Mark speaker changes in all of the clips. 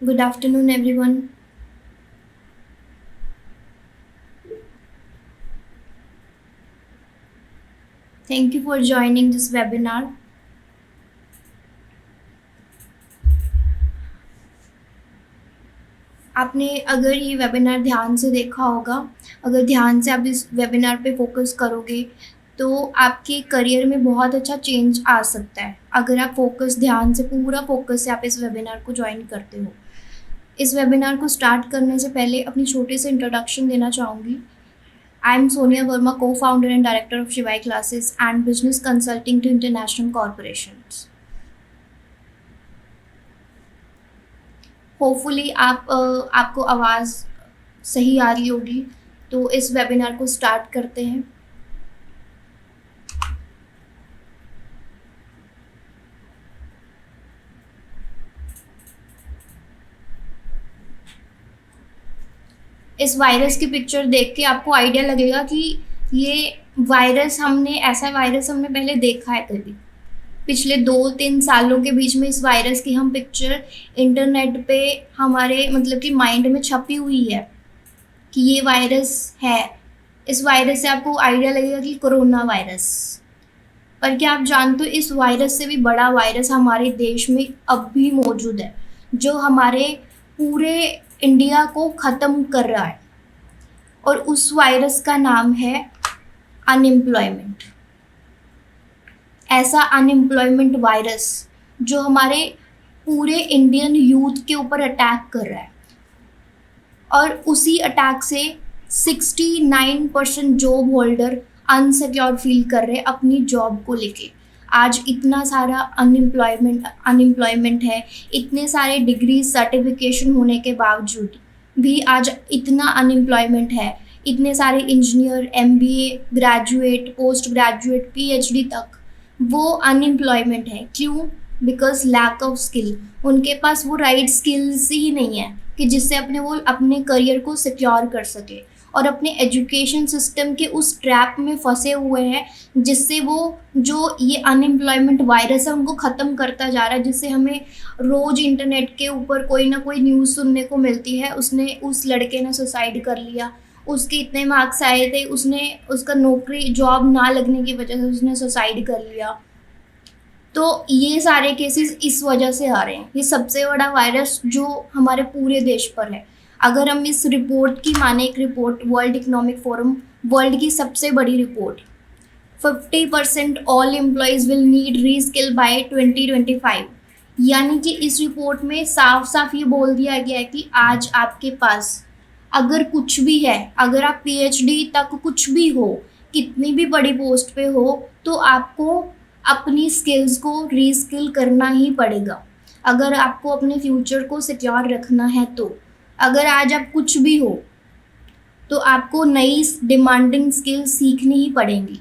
Speaker 1: Good afternoon, everyone. Thank you for joining this webinar. आपने अगर ये वेबिनार ध्यान से देखा होगा, अगर ध्यान से आप इस वेबिनार पे फोकस करोगे, तो आपके करियर में बहुत अच्छा चेंज आ सकता है। अगर आप फोकस ध्यान से पूरा फोकस से आप इस वेबिनार को ज्वाइन करते हो। इस वेबिनार को स्टार्ट करने से पहले अपनी छोटी सी इंट्रोडक्शन देना चाहूँगी। I am Sonia Verma, co-founder and director of Shivai Classes and business consulting to international corporations. Hopefully आपको आवाज़ सही आ रही होगी, तो इस वेबिनार को स्टार्ट करते हैं। इस वायरस की पिक्चर देख के आपको आइडिया लगेगा कि ये वायरस ऐसा वायरस हमने पहले देखा है कभी। पिछले 2-3 सालों के बीच में इस वायरस की हम पिक्चर इंटरनेट पे हमारे मतलब कि माइंड में छपी हुई है कि ये वायरस है। इस वायरस से आपको आइडिया लगेगा कि कोरोना वायरस। पर क्या आप जानते हो इस वायरस से भी बड़ा वायरस हमारे देश में अब भी मौजूद है, जो हमारे पूरे इंडिया को ख़त्म कर रहा है, और उस वायरस का नाम है अनएम्प्लॉयमेंट। ऐसा अनएम्प्लॉयमेंट वायरस जो हमारे पूरे इंडियन यूथ के ऊपर अटैक कर रहा है, और उसी अटैक से 69% जॉब होल्डर अनसिक्योर फील कर रहे हैं अपनी जॉब को लेके। आज इतना सारा अनएम्प्लॉयमेंट है, इतने सारे डिग्री सर्टिफिकेशन होने के बावजूद भी आज इतना अनएम्प्लॉयमेंट है। इतने सारे engineer, MBA graduate, post graduate, PhD तक वो अनएम्प्लॉयमेंट है। क्यों? Because lack of skill. उनके पास वो राइट स्किल्स ही नहीं है कि जिससे वो अपने करियर को सिक्योर कर सके, और अपने एजुकेशन सिस्टम के उस ट्रैप में फंसे हुए हैं जिससे वो जो ये अनएम्प्लॉयमेंट वायरस है उनको ख़त्म करता जा रहा है। जिससे हमें रोज़ इंटरनेट के ऊपर कोई ना कोई न्यूज़ सुनने को मिलती है, उस लड़के ने सुसाइड कर लिया, उसके इतने मार्क्स आए थे, उसका नौकरी जॉब ना लगने की वजह से उसने सुसाइड कर लिया। तो ये सारे केसेस इस वजह से आ रहे हैं। ये सबसे बड़ा वायरस जो हमारे पूरे देश पर है। अगर हम इस रिपोर्ट की माने, एक report World Economic Forum, world की सबसे बड़ी report, 50% all employees will need reskill by 2025। यानी कि इस रिपोर्ट में साफ साफ ये बोल दिया गया है कि आज आपके पास अगर कुछ भी है, अगर आप पीएचडी तक कुछ भी हो, कितनी भी बड़ी पोस्ट पे हो, तो आपको अपनी स्किल्स को रीस्किल करना ही पड़ेगा अगर आपको अपने फ्यूचर को सिक्योर रखना है। तो अगर आज आप कुछ भी हो तो आपको नई डिमांडिंग स्किल्स सीखनी ही पड़ेंगी।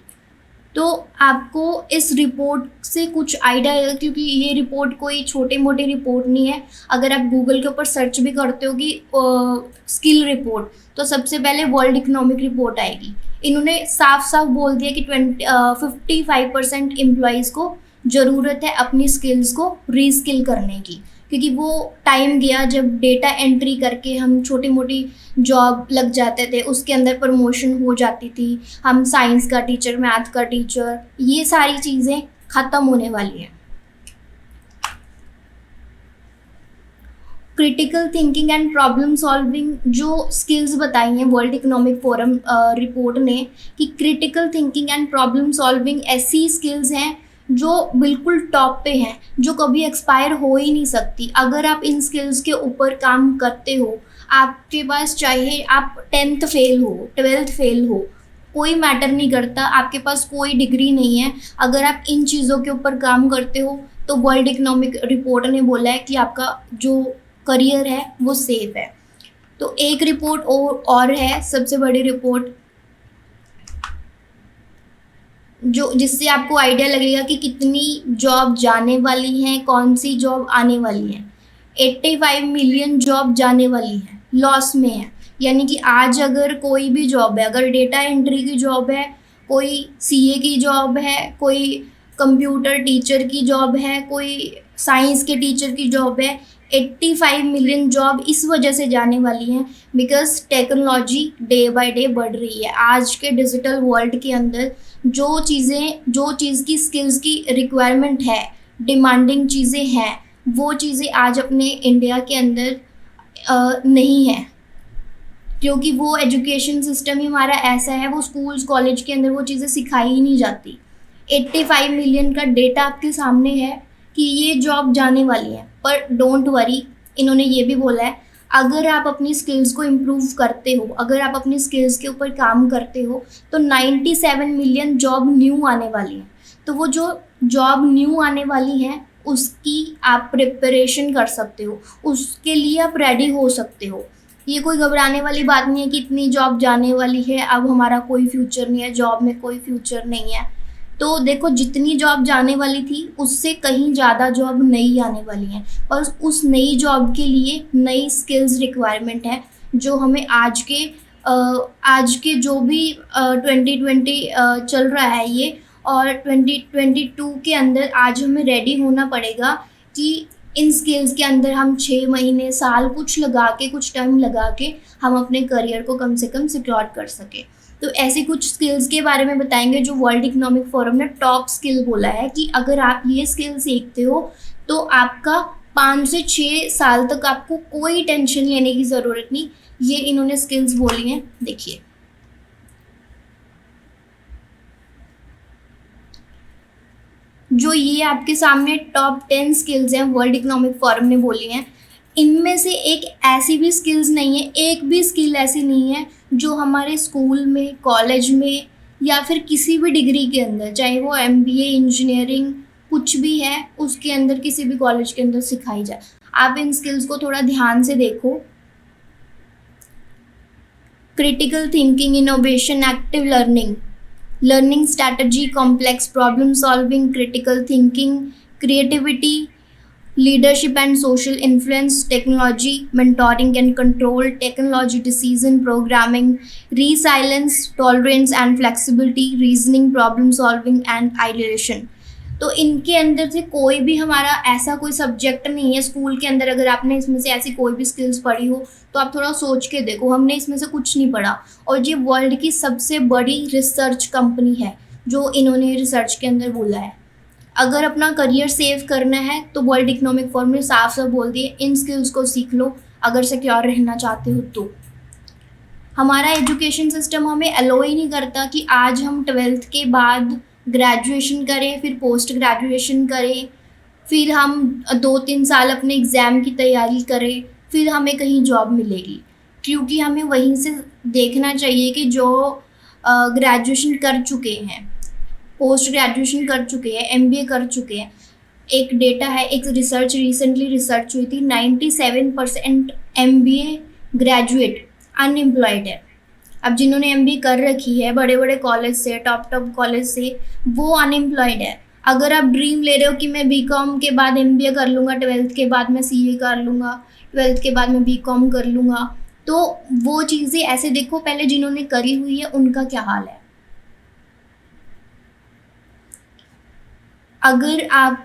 Speaker 1: तो आपको इस रिपोर्ट से कुछ आइडिया है, क्योंकि ये रिपोर्ट कोई छोटी मोटी रिपोर्ट नहीं है। अगर आप गूगल के ऊपर सर्च भी करते हो कि स्किल रिपोर्ट, तो सबसे पहले वर्ल्ड इकोनॉमिक रिपोर्ट आएगी। इन्होंने साफ साफ बोल दिया कि 55% एम्प्लॉयज़ को ज़रूरत है अपनी स्किल्स को रीस्किल करने की, क्योंकि वो टाइम गया जब डेटा एंट्री करके हम छोटी मोटी जॉब लग जाते थे, उसके अंदर प्रमोशन हो जाती थी, हम साइंस का टीचर, मैथ का टीचर, ये सारी चीज़ें ख़त्म होने वाली हैं। Critical thinking and problem solving जो स्किल्स बताई हैं वर्ल्ड इकोनॉमिक फोरम रिपोर्ट ने, कि critical thinking and problem solving ऐसी स्किल्स हैं जो बिल्कुल टॉप पे हैं, जो कभी एक्सपायर हो ही नहीं सकती। अगर आप इन स्किल्स के ऊपर काम करते हो, आपके पास चाहे आप 10th फेल हो, 12th फेल हो, कोई मैटर नहीं करता, आपके पास कोई डिग्री नहीं है, अगर आप इन चीज़ों के ऊपर काम करते हो तो वर्ल्ड इकोनॉमिक रिपोर्ट ने बोला है कि आपका जो करियर है वो सेफ है। तो एक रिपोर्ट और है, सबसे बड़ी रिपोर्ट, जो जिससे आपको आइडिया लगेगा कि कितनी जॉब जाने वाली हैं, कौन सी जॉब आने वाली हैं। 85 मिलियन जॉब जाने वाली है, लॉस में है। यानी कि आज अगर कोई भी जॉब है, अगर डेटा एंट्री की जॉब है, कोई सीए की जॉब है, कोई कंप्यूटर टीचर की जॉब है, कोई साइंस के टीचर की जॉब है, 85 मिलियन जॉब इस वजह से जाने वाली हैं because technology day by day बढ़ रही है। आज के डिजिटल वर्ल्ड के अंदर जो चीज़ की स्किल्स की रिक्वायरमेंट है, डिमांडिंग चीज़ें हैं, वो चीज़ें आज अपने इंडिया के अंदर नहीं है, क्योंकि वो एजुकेशन सिस्टम ही हमारा ऐसा है, वो स्कूल्स कॉलेज के अंदर वो चीज़ें सिखाई ही नहीं जाती। 85 मिलियन का डेटा आपके सामने है कि ये जॉब जाने वाली है, पर डोंट वरी, इन्होंने ये भी बोला है अगर आप अपनी स्किल्स को इम्प्रूव करते हो, अगर आप अपनी स्किल्स के ऊपर काम करते हो तो 97 मिलियन जॉब न्यू आने वाली है। तो वो जो जॉब न्यू आने वाली है उसकी आप प्रिपरेशन कर सकते हो, उसके लिए आप रेडी हो सकते हो। ये कोई घबराने वाली बात नहीं है कि इतनी जॉब जाने वाली है, अब हमारा कोई फ्यूचर नहीं है, जॉब में कोई फ्यूचर नहीं है। तो देखो, जितनी जॉब जाने वाली थी उससे कहीं ज़्यादा जॉब नई आने वाली हैं, पर उस नई जॉब के लिए नई स्किल्स रिक्वायरमेंट है जो हमें आज के जो भी 2020 चल रहा है ये, और 2022 के अंदर आज हमें रेडी होना पड़ेगा कि इन स्किल्स के अंदर हम 6 महीने, साल, कुछ टाइम लगा के हम अपने करियर को कम से कम सिक्योर कर सकें। तो ऐसे कुछ स्किल्स के बारे में बताएंगे जो वर्ल्ड इकोनॉमिक फोरम ने टॉप स्किल बोला है कि अगर आप ये स्किल सीखते हो तो आपका 5 से 6 साल तक आपको कोई टेंशन लेने की ज़रूरत नहीं। ये इन्होंने स्किल्स बोली हैं, देखिए। जो ये आपके सामने टॉप 10 स्किल्स हैं वर्ल्ड इकोनॉमिक फोरम ने बोली हैं, इनमें से एक ऐसी भी स्किल्स नहीं है, एक भी स्किल ऐसी नहीं है जो हमारे स्कूल में, कॉलेज में या फिर किसी भी डिग्री के अंदर, चाहे वो MBA, इंजीनियरिंग, कुछ भी है, उसके अंदर किसी भी कॉलेज के अंदर सिखाई जाए। आप इन स्किल्स को थोड़ा ध्यान से देखो। Critical thinking, innovation, active learning strategy, complex problem solving, critical thinking, creativity, leadership and social influence, technology, mentoring and control, technology, decision programming, resilience, tolerance and flexibility, reasoning, problem solving and ideation। तो इनके अंदर से कोई भी हमारा ऐसा कोई subject नहीं है स्कूल के अंदर, अगर आपने इसमें से ऐसी कोई भी स्किल्स पढ़ी हो तो आप थोड़ा सोच के देखो, हमने इसमें से कुछ नहीं पढ़ा। और ये वर्ल्ड की सबसे बड़ी रिसर्च कंपनी है जो इन्होंने रिसर्च के अंदर बोला है। अगर अपना करियर सेव करना है तो वर्ल्ड इकोनॉमिक फोरम ने साफ साफ बोल दिए इन स्किल्स को सीख लो अगर सिक्योर रहना चाहते हो तो। हमारा एजुकेशन सिस्टम हमें अलो ही नहीं करता कि आज हम 12th के बाद ग्रेजुएशन करें, फिर पोस्ट ग्रेजुएशन करें, फिर हम 2-3 साल अपने एग्ज़ाम की तैयारी करें, फिर हमें कहीं जॉब मिलेगी। क्योंकि हमें वहीं से देखना चाहिए कि जो ग्रेजुएशन कर चुके हैं, पोस्ट ग्रेजुएशन कर चुके हैं, MBA कर चुके हैं, एक डेटा है, एक रिसेंटली रिसर्च हुई थी, 97% MBA ग्रेजुएट अनएम्प्लॉयड है। अब जिन्होंने MBA कर रखी है बड़े बड़े कॉलेज से, टॉप कॉलेज से, वो अनएम्प्लॉयड है। अगर आप ड्रीम ले रहे हो कि मैं BCom के बाद MBA कर लूँगा, 12th के बाद मैं CA कर लूँगा, 12th के बाद मैं BCom कर लूँगा, तो वो चीज़ें ऐसे देखो पहले जिन्होंने करी हुई है उनका क्या हाल है। अगर आप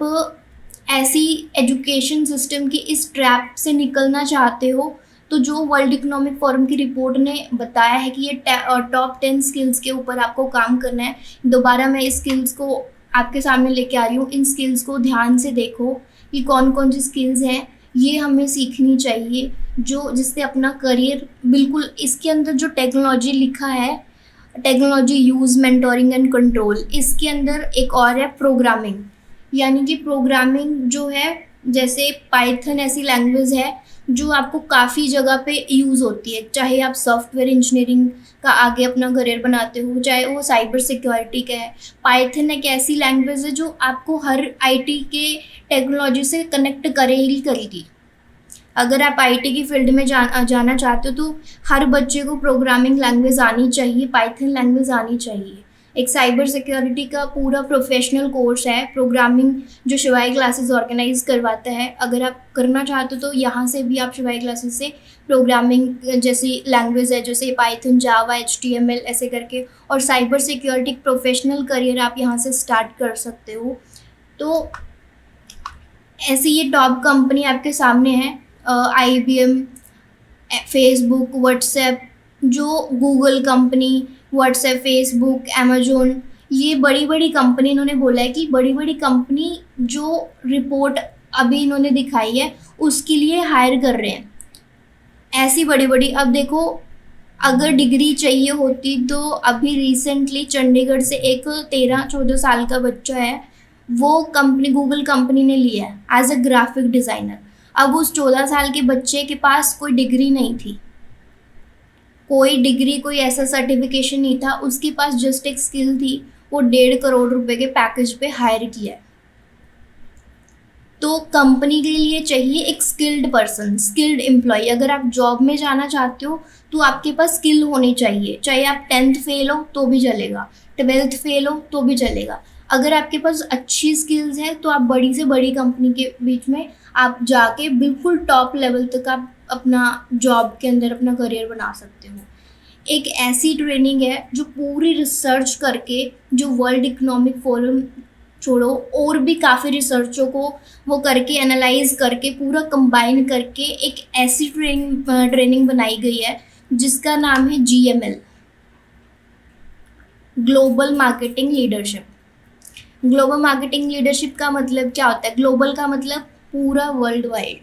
Speaker 1: ऐसी एजुकेशन सिस्टम की इस ट्रैप से निकलना चाहते हो तो जो वर्ल्ड इकोनॉमिक फोरम की रिपोर्ट ने बताया है कि ये टॉप 10 स्किल्स के ऊपर आपको काम करना है। दोबारा मैं इस स्किल्स को आपके सामने लेके आ रही हूँ। इन स्किल्स को ध्यान से देखो कि कौन कौन सी स्किल्स हैं, ये हमें सीखनी चाहिए जो जिससे अपना करियर बिल्कुल, इसके अंदर जो टेक्नोलॉजी लिखा है, technology use, mentoring and control, इसके अंदर एक और है प्रोग्रामिंग। यानी कि प्रोग्रामिंग जो है, जैसे पाइथन ऐसी लैंग्वेज है जो आपको काफ़ी जगह पे यूज़ होती है, चाहे आप सॉफ्टवेयर इंजीनियरिंग का आगे अपना करियर बनाते हो, चाहे वो साइबर सिक्योरिटी का है। पाइथन एक ऐसी लैंग्वेज है जो आपको हर IT के टेक्नोलॉजी से कनेक्ट करेगी। अगर आप IT की फील्ड में जाना चाहते हो तो हर बच्चे को प्रोग्रामिंग लैंग्वेज आनी चाहिए, पाइथन लैंग्वेज आनी चाहिए। एक साइबर सिक्योरिटी का पूरा प्रोफेशनल कोर्स है प्रोग्रामिंग जो शिवाई क्लासेस ऑर्गेनाइज करवाता है। अगर आप करना चाहते हो तो यहाँ से भी आप शिवाई क्लासेस से प्रोग्रामिंग जैसी लैंग्वेज है, जैसे पाइथन, जावा, HTML ऐसे करके, और साइबर सिक्योरिटी प्रोफेशनल करियर आप यहाँ से स्टार्ट कर सकते हो। तो ऐसे ये टॉप कंपनी आपके सामने है, IBM, फेसबुक, व्हाट्सएप, जो Google company, WhatsApp, Facebook, Amazon, ये बड़ी बड़ी कंपनी, इन्होंने बोला है कि बड़ी बड़ी कंपनी जो रिपोर्ट अभी इन्होंने दिखाई है उसके लिए हायर कर रहे हैं। ऐसी बड़ी बड़ी, अब देखो, अगर डिग्री चाहिए होती तो अभी रिसेंटली चंडीगढ़ से एक 13-14 साल का बच्चा है, वो कंपनी, गूगल कंपनी ने लिया है एज अ ग्राफिक डिज़ाइनर। अब उस 14 साल के बच्चे के पास कोई डिग्री नहीं थी, कोई डिग्री, कोई ऐसा सर्टिफिकेशन नहीं था, उसके पास जस्ट एक स्किल थी, वो 1.5 करोड़ के पैकेज पे हायर किया है। तो कंपनी के लिए चाहिए एक स्किल्ड पर्सन, स्किल्ड एम्प्लॉय। अगर आप जॉब में जाना चाहते हो तो आपके पास स्किल होनी चाहिए, चाहे आप 10th फेल हो तो भी चलेगा, 12th फेल हो तो भी चलेगा। अगर आपके पास अच्छी स्किल्स हैं तो आप बड़ी से बड़ी कंपनी के बीच में आप जाके बिल्कुल टॉप लेवल तक आप अपना जॉब के अंदर अपना करियर बना सकते हो। एक ऐसी ट्रेनिंग है जो पूरी रिसर्च करके, जो वर्ल्ड इकोनॉमिक फोरम छोड़ो और भी काफ़ी रिसर्चों को वो करके एनालाइज करके पूरा कंबाइन करके एक ऐसी ट्रेनिंग बनाई गई है जिसका नाम है GML, global marketing leadership. Global marketing leadership का मतलब क्या होता है? ग्लोबल का मतलब पूरा वर्ल्ड वाइड,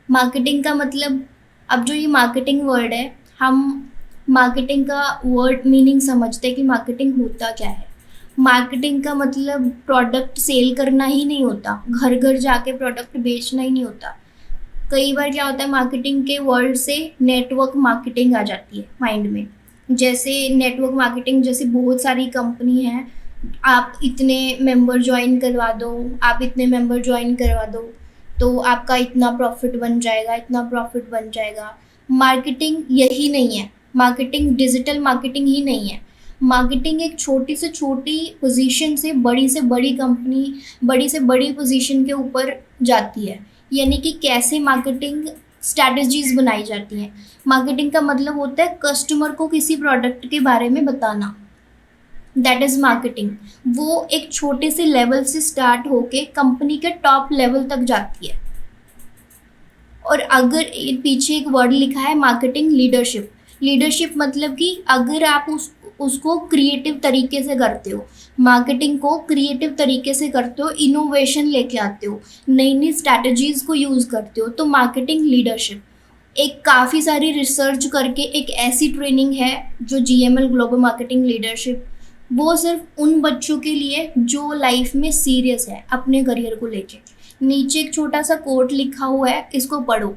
Speaker 1: मार्केटिंग का मतलब, अब जो ये मार्केटिंग वर्ड है, हम मार्केटिंग का वर्ड मीनिंग समझते हैं कि मार्केटिंग होता क्या है। मार्केटिंग का मतलब प्रोडक्ट सेल करना ही नहीं होता, घर घर जाके प्रोडक्ट बेचना ही नहीं होता। कई बार क्या होता है, मार्केटिंग के वर्ड से नेटवर्क मार्केटिंग आ जाती है माइंड में। जैसे नेटवर्क मार्केटिंग, जैसे बहुत सारी कंपनी हैं, आप इतने मेंबर ज्वाइन करवा दो, आप इतने मेंबर ज्वाइन करवा दो तो आपका इतना प्रॉफिट बन जाएगा, इतना प्रॉफिट बन जाएगा। मार्केटिंग यही नहीं है, मार्केटिंग डिजिटल मार्केटिंग ही नहीं है। मार्केटिंग एक छोटी से छोटी पोजीशन से बड़ी कंपनी, बड़ी से बड़ी पोजीशन के ऊपर जाती है, यानी कि कैसे मार्केटिंग स्ट्रैटेजीज बनाई जाती हैं। मार्केटिंग का मतलब होता है कस्टमर को किसी प्रोडक्ट के बारे में बताना, दैट इज़ मार्केटिंग। वो एक छोटे से लेवल से स्टार्ट होके कंपनी के टॉप लेवल तक जाती है। और अगर पीछे एक वर्ड लिखा है मार्केटिंग लीडरशिप, लीडरशिप मतलब कि अगर आप उसको क्रिएटिव तरीके से करते हो, मार्केटिंग को क्रिएटिव तरीके से करते हो, इनोवेशन लेके आते हो, नई नई स्ट्रैटेजीज़ को यूज़ करते हो, तो मार्केटिंग लीडरशिप एक काफ़ी सारी रिसर्च करके एक ऐसी ट्रेनिंग है जो GML, ग्लोबल मार्केटिंग लीडरशिप, वो सिर्फ उन बच्चों के लिए जो लाइफ में सीरियस है अपने करियर को लेके। नीचे एक छोटा सा कोट लिखा हुआ है, इसको पढ़ो।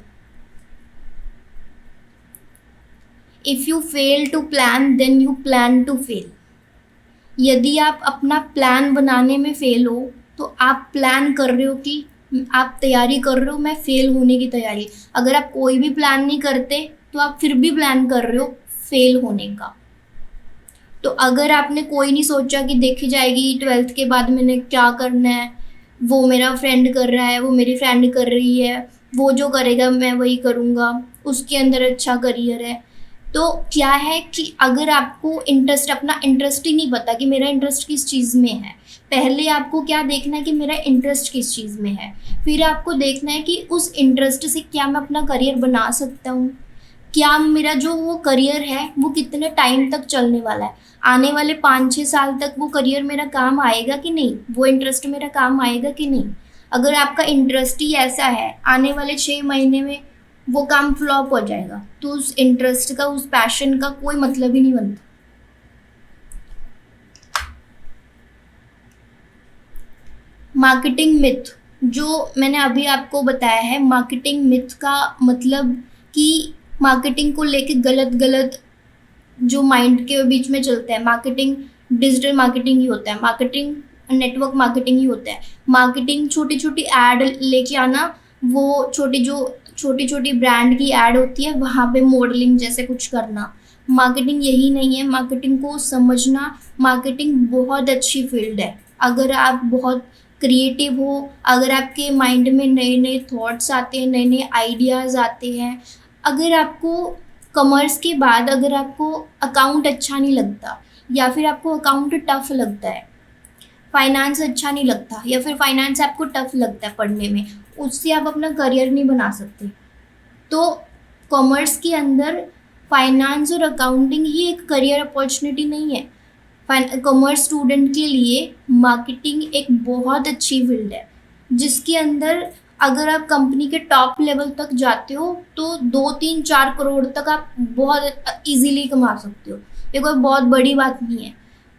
Speaker 1: If you fail to plan then you plan to fail. यदि आप अपना प्लान बनाने में फेल हो तो आप प्लान कर रहे हो कि आप तैयारी कर रहे हो, मैं फेल होने की तैयारी। अगर आप कोई भी प्लान नहीं करते तो आप फिर भी प्लान कर रहे हो फेल होने का। तो अगर आपने कोई नहीं सोचा कि देखी जाएगी 12th के बाद मैंने क्या करना है, वो मेरा फ्रेंड कर रहा है, वो मेरी फ्रेंड कर रही है, वो जो करेगा मैं वही करूँगा, उसके अंदर अच्छा करियर है, तो क्या है कि अगर आपको इंटरेस्ट, अपना इंटरेस्ट ही नहीं पता कि मेरा इंटरेस्ट किस चीज़ में है, पहले आपको क्या देखना है कि मेरा इंटरेस्ट किस चीज़ में है, फिर आपको देखना है कि उस इंटरेस्ट से क्या मैं अपना करियर बना सकता हूँ, क्या मेरा जो वो करियर है वो कितने टाइम तक चलने वाला है, आने वाले 5-6 साल तक वो करियर मेरा काम आएगा कि नहीं, वो इंटरेस्ट मेरा काम आएगा कि नहीं। अगर आपका इंटरेस्ट ही ऐसा है, आने वाले 6 महीने में वो काम फ्लॉप हो जाएगा, तो उस इंटरेस्ट का, उस पैशन का कोई मतलब ही नहीं बनता। मार्केटिंग मिथ, जो मैंने अभी आपको बताया है, मार्केटिंग मिथ का मतलब कि मार्केटिंग को लेके गलत गलत जो माइंड के बीच में चलता है, मार्केटिंग डिजिटल मार्केटिंग ही होता है, मार्केटिंग नेटवर्क मार्केटिंग ही होता है, मार्केटिंग छोटी छोटी ऐड लेके आना, वो छोटी छोटी ब्रांड की ऐड होती है वहाँ पे मॉडलिंग जैसे कुछ करना, मार्केटिंग यही नहीं है। मार्केटिंग को समझना, मार्केटिंग बहुत अच्छी फील्ड है। अगर आप बहुत क्रिएटिव हो, अगर आपके माइंड में नए नए थॉट्स आते हैं, नए नए आइडियाज़ आते हैं, अगर आपको कॉमर्स के बाद अगर आपको अकाउंट अच्छा नहीं लगता, या फिर आपको अकाउंट टफ लगता है, फाइनेंस अच्छा नहीं लगता, या फिर फाइनेंस आपको टफ लगता है पढ़ने में, उससे आप अपना करियर नहीं बना सकते। तो कॉमर्स के अंदर फाइनेंस और अकाउंटिंग ही एक करियर अपॉर्चुनिटी नहीं है। कॉमर्स स्टूडेंट के लिए मार्केटिंग एक बहुत अच्छी फील्ड है, जिसके अंदर अगर आप कंपनी के टॉप लेवल तक जाते हो तो 2-3-4 करोड़ तक आप बहुत इजीली कमा सकते हो। ये कोई बहुत बड़ी बात नहीं है।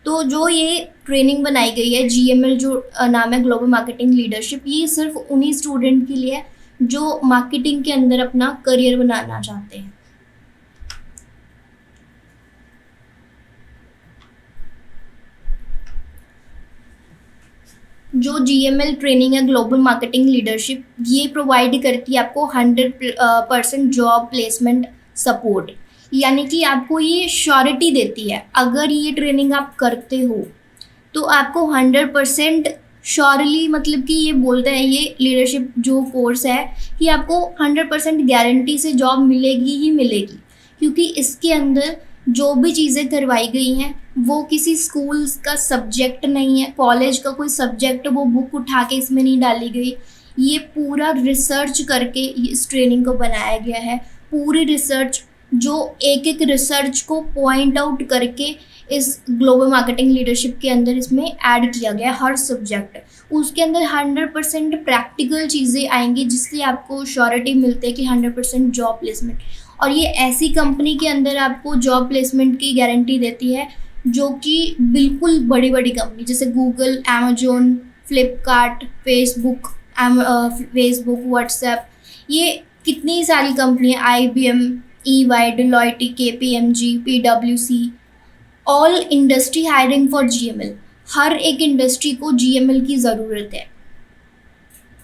Speaker 1: तो जो ये ट्रेनिंग बनाई गई है GML, जो नाम है ग्लोबल मार्केटिंग लीडरशिप, ये सिर्फ उन्हीं स्टूडेंट के लिए है जो मार्केटिंग के अंदर अपना करियर बनाना चाहते हैं। जो GML ट्रेनिंग है ग्लोबल मार्केटिंग लीडरशिप, ये प्रोवाइड करती है आपको 100% जॉब प्लेसमेंट सपोर्ट। यानी कि आपको ये श्योरिटी देती है, अगर ये ट्रेनिंग आप करते हो तो आपको 100% श्योरली, मतलब कि ये बोलते हैं ये लीडरशिप जो कोर्स है कि आपको 100% गारंटी से जॉब मिलेगी ही मिलेगी। क्योंकि इसके अंदर जो भी चीज़ें करवाई गई हैं वो किसी स्कूल्स का सब्जेक्ट नहीं है, कॉलेज का कोई सब्जेक्ट वो बुक उठा के इसमें नहीं डाली गई। ये पूरा रिसर्च करके इस ट्रेनिंग को बनाया गया है। पूरी रिसर्च, जो एक एक रिसर्च को पॉइंट आउट करके इस ग्लोबल मार्केटिंग लीडरशिप के अंदर इसमें ऐड किया गया है हर सब्जेक्ट। उसके अंदर 100% प्रैक्टिकल चीज़ें आएंगी, जिससे आपको श्योरिटी मिलती है कि 100% जॉब प्लेसमेंट। और ये ऐसी कंपनी के अंदर आपको जॉब प्लेसमेंट की गारंटी देती है जो कि बिल्कुल बड़ी बड़ी कंपनी जैसे Google, Amazon, Flipkart, Facebook, WhatsApp, ये कितनी सारी कंपनियाँ, IBM, EY, Deloitte, KPMG, PwC, all industry hiring for GML। हर एक इंडस्ट्री को GML की ज़रूरत है।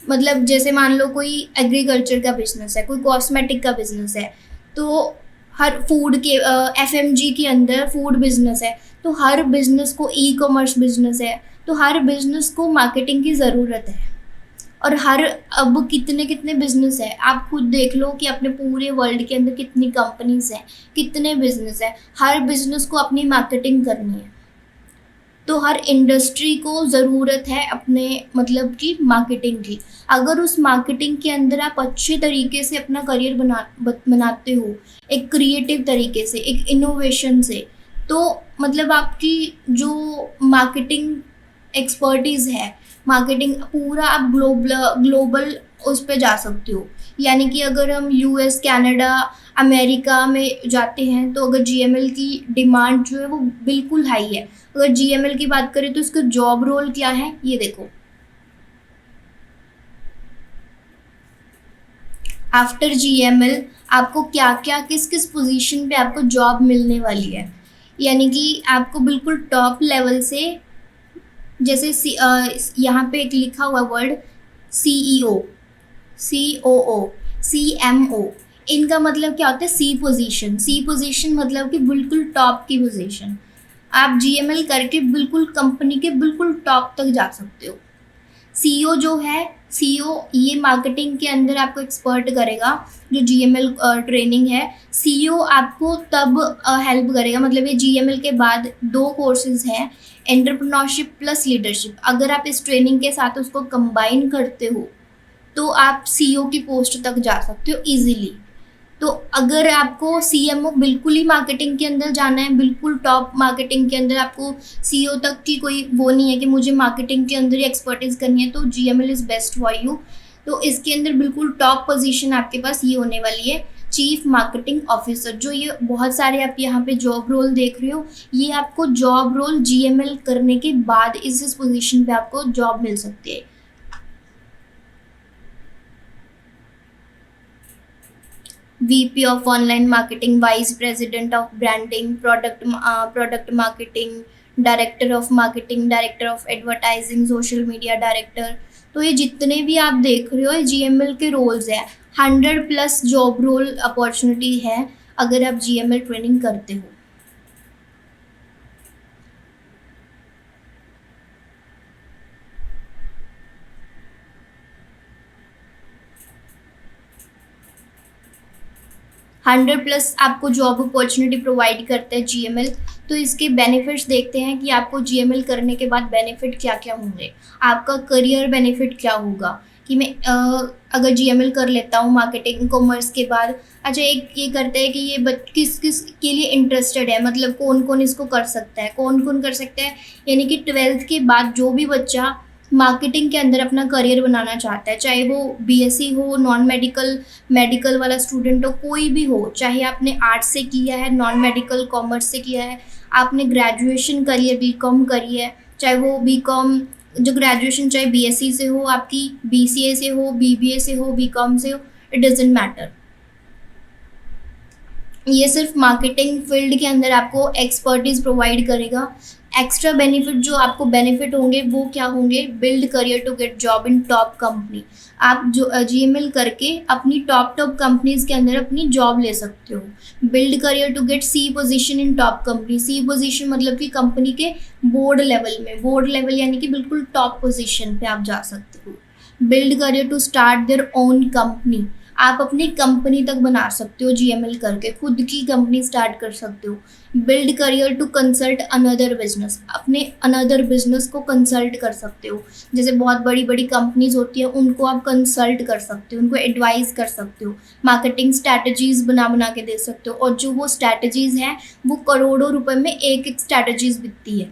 Speaker 1: मतलब जैसे मान लो कोई एग्रीकल्चर का बिजनेस है, कोई कॉस्मेटिक का बिजनेस है, तो हर फूड के FMG के अंदर फूड बिजनेस है, तो हर बिजनेस को, ई-कॉमर्स बिजनेस है तो हर बिजनेस को मार्केटिंग की ज़रूरत है। और अब कितने कितने बिजनेस है, आप खुद देख लो कि अपने पूरे वर्ल्ड के अंदर कितनी कंपनीज हैं, कितने बिजनेस है, हर बिजनेस को अपनी मार्केटिंग करनी है। तो हर इंडस्ट्री को ज़रूरत है अपने मतलब कि मार्केटिंग की। अगर उस मार्केटिंग के अंदर आप अच्छे तरीके से अपना करियर बनाते हो, एक क्रिएटिव तरीके से, एक इनोवेशन से, तो मतलब आपकी जो मार्केटिंग एक्सपर्टीज़ है, मार्केटिंग पूरा आप ग्लोबल उस पे जा सकते हो। यानी कि अगर हम US, कनाडा, अमेरिका में जाते हैं तो अगर GML की डिमांड जो है वो बिल्कुल हाई है। अगर GML की बात करें तो इसका जॉब रोल क्या है, ये देखो। आफ्टर GML आपको क्या क्या, किस किस पोजीशन पे आपको जॉब मिलने वाली है। यानी कि आपको बिल्कुल टॉप लेवल से, जैसे यहाँ पे एक लिखा हुआ वर्ड CEO, COO, CMO, इनका मतलब क्या होता है, C पोजीशन मतलब कि बिल्कुल टॉप की पोजीशन। आप GML करके बिल्कुल कंपनी के बिल्कुल टॉप तक जा सकते हो। CEO जो है, CEO ये मार्केटिंग के अंदर आपको एक्सपर्ट करेगा। जो GML ट्रेनिंग है, CEO आपको तब हेल्प करेगा। मतलब ये GML के बाद 2 कोर्सेज हैं, एंटरप्रेन्योरशिप प्लस लीडरशिप। अगर आप इस ट्रेनिंग के साथ उसको कंबाइन करते हो तो आप CEO की पोस्ट तक जा सकते हो इजीली। तो अगर आपको CMO बिल्कुल ही मार्केटिंग के अंदर जाना है, बिल्कुल टॉप मार्केटिंग के अंदर, आपको CEO तक की कोई वो नहीं है कि मुझे मार्केटिंग के अंदर ही एक्सपर्टीज़ करनी है, तो GML is best for you. तो इसके अंदर बिल्कुल टॉप पोजीशन आपके पास ये होने वाली है, चीफ मार्केटिंग ऑफिसर। जो ये बहुत सारे आप यहाँ पे जॉब रोल देख रहे हो, ये आपको जॉब रोल GML करने के बाद इस पोजीशन पे आपको जॉब मिल सकती है। VP of online marketing, vice president of branding, product marketing, director of marketing, director of advertising, social media director. तो ये जितने भी आप देख रहे हो ये GML के रोल्स हैं। 100+ जॉब रोल अपॉर्चुनिटी है अगर आप GML ट्रेनिंग करते हो। 100+ आपको जॉब अपॉर्चुनिटी प्रोवाइड करता है GML। तो इसके बेनिफिट्स देखते हैं कि आपको GML करने के बाद बेनिफिट क्या क्या होंगे, आपका करियर बेनिफिट क्या होगा। कि मैं अगर जीएमएल कर लेता हूँ मार्केटिंग कॉमर्स के बाद, अच्छा एक ये करते हैं कि ये किस किस के लिए इंटरेस्टेड है, मतलब कौन कौन इसको कर सकता है, कौन कौन कर सकता है। यानी कि 12th के बाद जो भी बच्चा मार्केटिंग के अंदर अपना करियर बनाना चाहता है, चाहे वो बीएससी हो, नॉन मेडिकल, मेडिकल वाला स्टूडेंट हो, कोई भी हो, चाहे आपने आर्ट्स से किया है, नॉन मेडिकल कॉमर्स से किया है, आपने ग्रेजुएशन करी है, बीकॉम करी है, चाहे वो बीकॉम जो ग्रेजुएशन चाहे बीएससी से हो, आपकी बीसीए से हो, बीबीए से हो, बीकॉम से हो, इट डजेंट मैटर। ये सिर्फ मार्केटिंग फील्ड के अंदर आपको एक्सपर्टीज प्रोवाइड करेगा। एक्स्ट्रा बेनिफिट जो आपको बेनिफिट होंगे वो क्या होंगे? Build career to get job in top company. आप जो जीएमएल करके अपनी टॉप कंपनीज के अंदर अपनी जॉब ले सकते हो। Build career to get C position in top company. C position मतलब कि कंपनी के बोर्ड लेवल में, बोर्ड लेवल यानी कि बिल्कुल टॉप पोजीशन पे आप जा सकते हो। Build career to start their own company. आप अपनी कंपनी तक बना सकते हो जीएमएल करके, खुद की कंपनी स्टार्ट कर सकते हो। Build career to consult another business. अपने अनदर बिजनेस को कंसल्ट कर सकते हो। जैसे बहुत बड़ी बड़ी कंपनीज होती है, उनको आप कंसल्ट कर सकते हो, उनको एडवाइस कर सकते हो, मार्केटिंग स्ट्रैटेजीज बना के दे सकते हो। और जो वो स्ट्रैटेजीज हैं वो करोड़ों रुपए में एक एक स्ट्रैटेजीज बिकती है।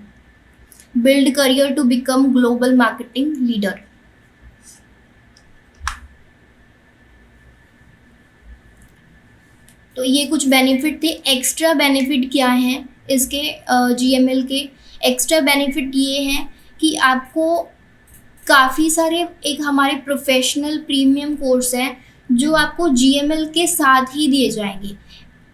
Speaker 1: Build career to become global marketing leader. तो ये कुछ बेनिफिट थे। एक्स्ट्रा बेनिफिट क्या हैं इसके जीएमएल के? एक्स्ट्रा बेनिफिट ये हैं कि आपको काफ़ी सारे एक हमारे प्रोफेशनल प्रीमियम कोर्स हैं जो आपको जीएमएल के साथ ही दिए जाएंगे।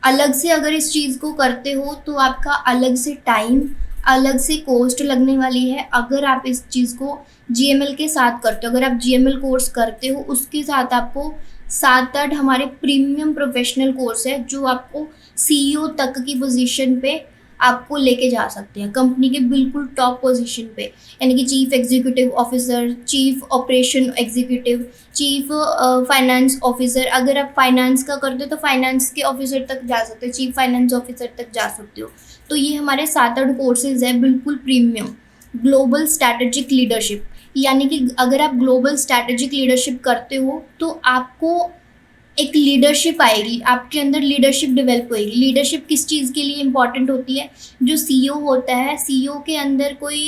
Speaker 1: अलग से अगर इस चीज़ को करते हो तो आपका अलग से टाइम, अलग से कॉस्ट लगने वाली है। अगर आप इस चीज़ को जीएमएल के साथ करते हो, अगर आप जीएमएल कोर्स करते हो, उसके साथ आपको 7-8 हमारे प्रीमियम प्रोफेशनल कोर्स है जो आपको सीईओ तक की पोजीशन पे आपको लेके जा सकते हैं, कंपनी के बिल्कुल टॉप पोजीशन पे। यानी कि chief executive officer, chief operation executive, chief finance officer. अगर आप फाइनेंस का करते हो तो फाइनेंस के ऑफिसर तक जा सकते हो, चीफ फाइनेंस ऑफिसर तक जा सकते हो। तो ये हमारे 7-8 कोर्सेज है बिल्कुल प्रीमियम। ग्लोबल स्ट्रैटेजिक लीडरशिप, यानी कि अगर आप ग्लोबल स्ट्रैटेजिक लीडरशिप करते हो तो आपको एक लीडरशिप आएगी, आपके अंदर लीडरशिप डेवलप होएगी। लीडरशिप किस चीज़ के लिए इम्पॉर्टेंट होती है? जो सीईओ होता है, सीईओ के अंदर कोई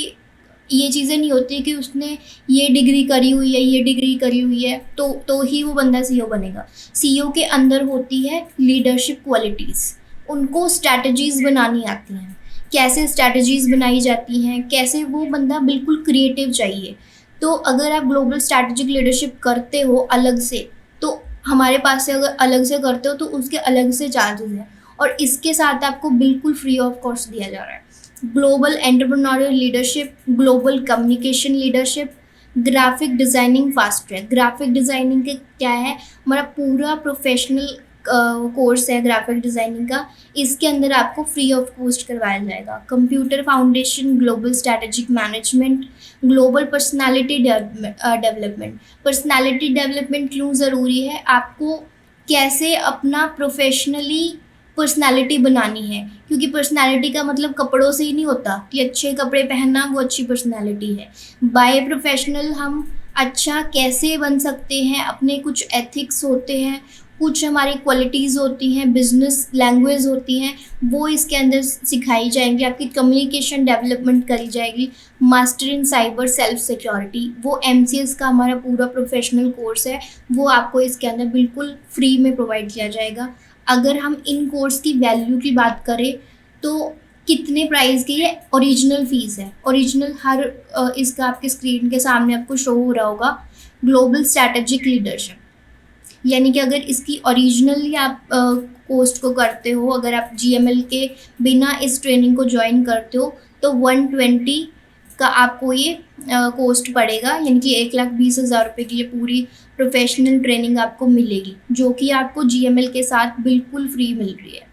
Speaker 1: ये चीज़ें नहीं होती कि उसने ये डिग्री करी हुई है, ये डिग्री करी हुई है तो ही वो बंदा सीईओ बनेगा। सीईओ के अंदर होती है लीडरशिप क्वालिटीज़। उनको स्ट्रैटेजीज़ बनानी आती हैं, कैसे स्ट्रैटेजीज़ बनाई जाती हैं, कैसे वो बंदा बिल्कुल क्रिएटिव चाहिए। तो अगर आप ग्लोबल स्ट्रैटेजिक लीडरशिप करते हो अलग से, तो हमारे पास से अगर अलग से करते हो तो उसके अलग से चार्जेस हैं, और इसके साथ आपको बिल्कुल फ्री ऑफ कॉस्ट दिया जा रहा है। Global entrepreneurial leadership, global communication leadership, graphic designing fast track. Graphic designing के क्या है? हमारा पूरा प्रोफेशनल कोर्स है ग्राफिक डिज़ाइनिंग का, इसके अंदर आपको फ्री ऑफ कॉस्ट करवाया जाएगा। Computer foundation, global strategic management, global personality development. Personality development क्यों ज़रूरी है? आपको कैसे अपना प्रोफेशनली पर्सनालिटी बनानी है, क्योंकि पर्सनालिटी का मतलब कपड़ों से ही नहीं होता कि अच्छे कपड़े पहनना वो अच्छी पर्सनालिटी है। बाय प्रोफेशनल हम अच्छा कैसे बन सकते हैं, अपने कुछ एथिक्स होते हैं, कुछ हमारी क्वालिटीज़ होती हैं, बिजनेस लैंग्वेज होती हैं, वो इसके अंदर सिखाई जाएंगी। आपकी कम्युनिकेशन डेवलपमेंट करी जाएगी। Master in cyber self security, वो एमसीएस का हमारा पूरा प्रोफेशनल कोर्स है, वो आपको इसके अंदर बिल्कुल फ्री में प्रोवाइड किया जाएगा। अगर हम इन कोर्स की वैल्यू की बात करें तो कितने प्राइस की ये ओरिजिनल फ़ीस है? ओरिजिनल हर इसका आपके स्क्रीन के सामने आपको शो हो रहा होगा। ग्लोबल स्ट्रैटेजिक लीडरशिप, यानी कि अगर इसकी ओरिजिनली आप कोस्ट को करते हो, अगर आप जीएमएल के बिना इस ट्रेनिंग को ज्वाइन करते हो तो 120 का आपको ये कोस्ट पड़ेगा, यानी कि 1,20,000 रुपये की ये पूरी प्रोफेशनल ट्रेनिंग आपको मिलेगी, जो कि आपको जीएमएल के साथ बिल्कुल फ्री मिल रही है।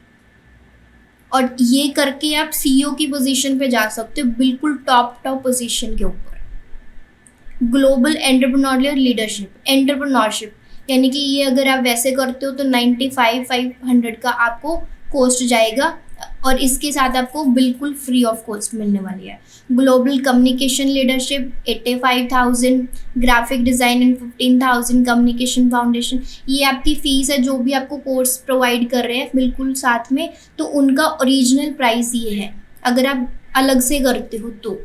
Speaker 1: और ये करके आप सीईओ की पोजीशन पे जा सकते हो, बिल्कुल टॉप पोजीशन के ऊपर। ग्लोबल एंटरप्रेन्योरियल लीडरशिप, एंटरप्रेन्योरशिप, यानी कि ये अगर आप वैसे करते हो तो 95,500 का आपको कॉस्ट जाएगा और इसके साथ आपको बिल्कुल फ्री ऑफ कॉस्ट मिलने वाली है। Global communication leadership 85,000, graphic design and 15,000, communication foundation. ये आपकी फ़ीस है जो भी आपको कोर्स प्रोवाइड कर रहे हैं बिल्कुल साथ में, तो उनका ओरिजिनल प्राइस ये है अगर आप अलग से करते हो तो।